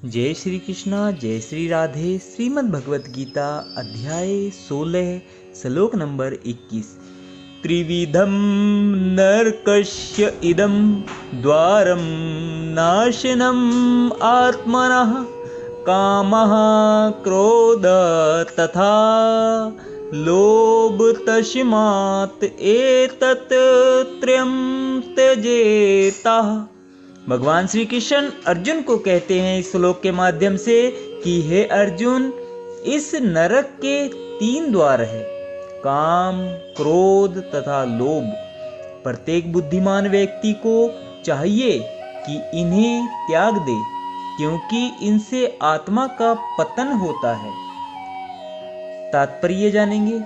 जय श्री कृष्णा, जय श्री राधे। श्रीमद् भगवत गीता अध्याय 16 श्लोक नंबर 21। त्रिविधम नरकस्य इदं द्वारं नाशनम आत्मनः कामः क्रोध तथा लोभ तस्मात् एतत् त्रयं त्यजेतः। भगवान श्री कृष्ण अर्जुन को कहते हैं इस श्लोक के माध्यम से कि हे अर्जुन, इस नरक के 3 द्वार है, काम, क्रोध तथा लोभ। प्रत्येक बुद्धिमान व्यक्ति को चाहिए कि इन्हें त्याग दे, क्योंकि इनसे आत्मा का पतन होता है। तात्पर्य जानेंगे।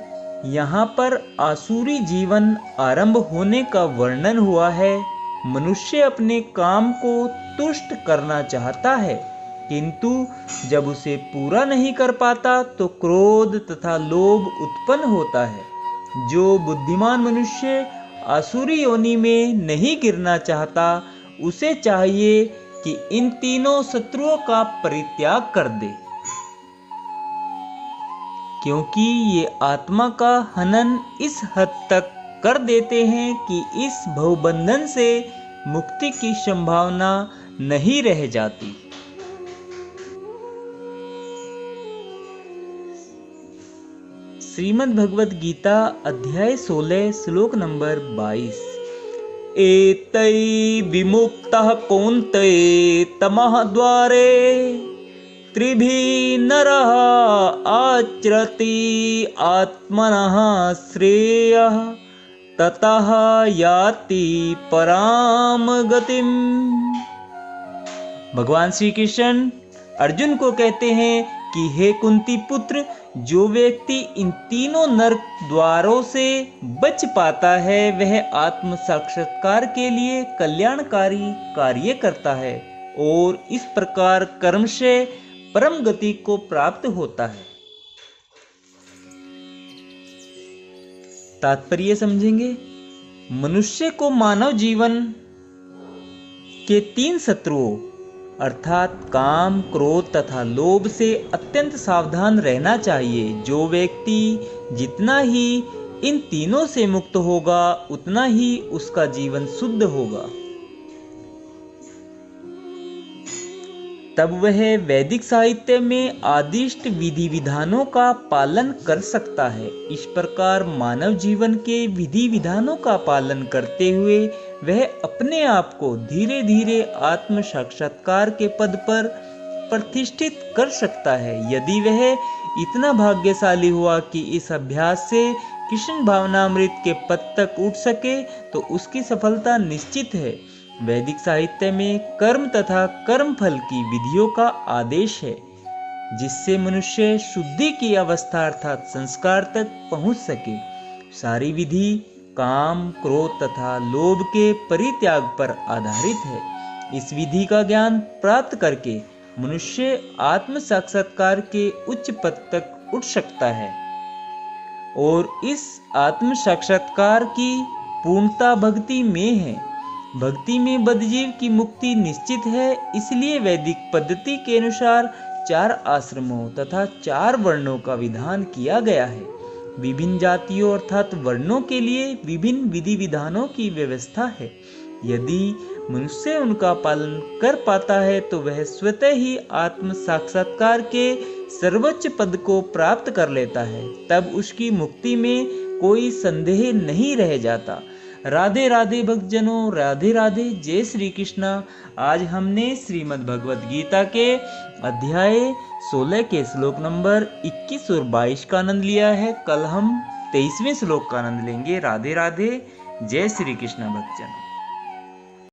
यहाँ पर आसुरी जीवन आरंभ होने का वर्णन हुआ है। मनुष्य अपने काम को तुष्ट करना चाहता है, किंतु जब उसे पूरा नहीं कर पाता तो क्रोध तथा लोभ उत्पन्न होता है। जो बुद्धिमान मनुष्य आसुरी योनि में नहीं गिरना चाहता, उसे चाहिए कि इन तीनों शत्रुओं का परित्याग कर दे, क्योंकि ये आत्मा का हनन इस हद तक कर देते हैं कि इस भवबंधन से मुक्ति की संभावना नहीं रह जाती। श्रीमद् भगवत गीता अध्याय 16 श्लोक नंबर 22। एतै विमुक्तः कौन्तेय तमः द्वारे त्रिभिः नरः आचरति आत्मनः श्रेयः ततः याति पराम गतिम। भगवान श्री कृष्ण अर्जुन को कहते हैं कि हे कुंती पुत्र, जो व्यक्ति इन तीनों नरक द्वारों से बच पाता है, वह आत्म साक्षात्कार के लिए कल्याणकारी कार्य करता है और इस प्रकार कर्म से परम गति को प्राप्त होता है। तात्पर्य समझेंगे। मनुष्य को मानव जीवन के 3 शत्रुओं अर्थात काम, क्रोध तथा लोभ से अत्यंत सावधान रहना चाहिए। जो व्यक्ति जितना ही इन तीनों से मुक्त होगा, उतना ही उसका जीवन शुद्ध होगा। तब वह वैदिक साहित्य में आदिष्ट विधि विधानों का पालन कर सकता है। इस प्रकार मानव जीवन के विधि विधानों का पालन करते हुए वह अपने आप को धीरे धीरे आत्म साक्षात्कार के पद पर प्रतिष्ठित कर सकता है। यदि वह इतना भाग्यशाली हुआ कि इस अभ्यास से कृष्ण भावनामृत के पद तक उठ सके, तो उसकी सफलता निश्चित है। वैदिक साहित्य में कर्म तथा कर्म फल की विधियों का आदेश है, जिससे मनुष्य शुद्धि की अवस्था अर्थात संस्कार तक पहुंच सके। सारी विधि काम, क्रोध तथा लोभ के परित्याग पर आधारित है। इस विधि का ज्ञान प्राप्त करके मनुष्य आत्म साक्षात्कार के उच्च पद तक उठ सकता है, और इस आत्म साक्षात्कार की पूर्णता भक्ति में है। भक्ति में बद्धजीव की मुक्ति निश्चित है। इसलिए वैदिक पद्धति के अनुसार 4 आश्रमों तथा 4 वर्णों का विधान किया गया है। विभिन्न जातियों अर्थात वर्णों के लिए विभिन्न विधि विधानों की व्यवस्था है। यदि मनुष्य उनका पालन कर पाता है, तो वह स्वतः ही आत्म साक्षात्कार के सर्वोच्च पद को प्राप्त कर लेता है। तब उसकी मुक्ति में कोई संदेह नहीं रह जाता। राधे राधे भक्तजनों, राधे राधे। जय श्री कृष्णा। आज हमने श्रीमद् भगवत गीता के अध्याय 16 के श्लोक नंबर 21 और 22 का आनंद लिया है। कल हम 23वें श्लोक का आनंद लेंगे। राधे राधे। जय श्री कृष्णा भक्तजनों।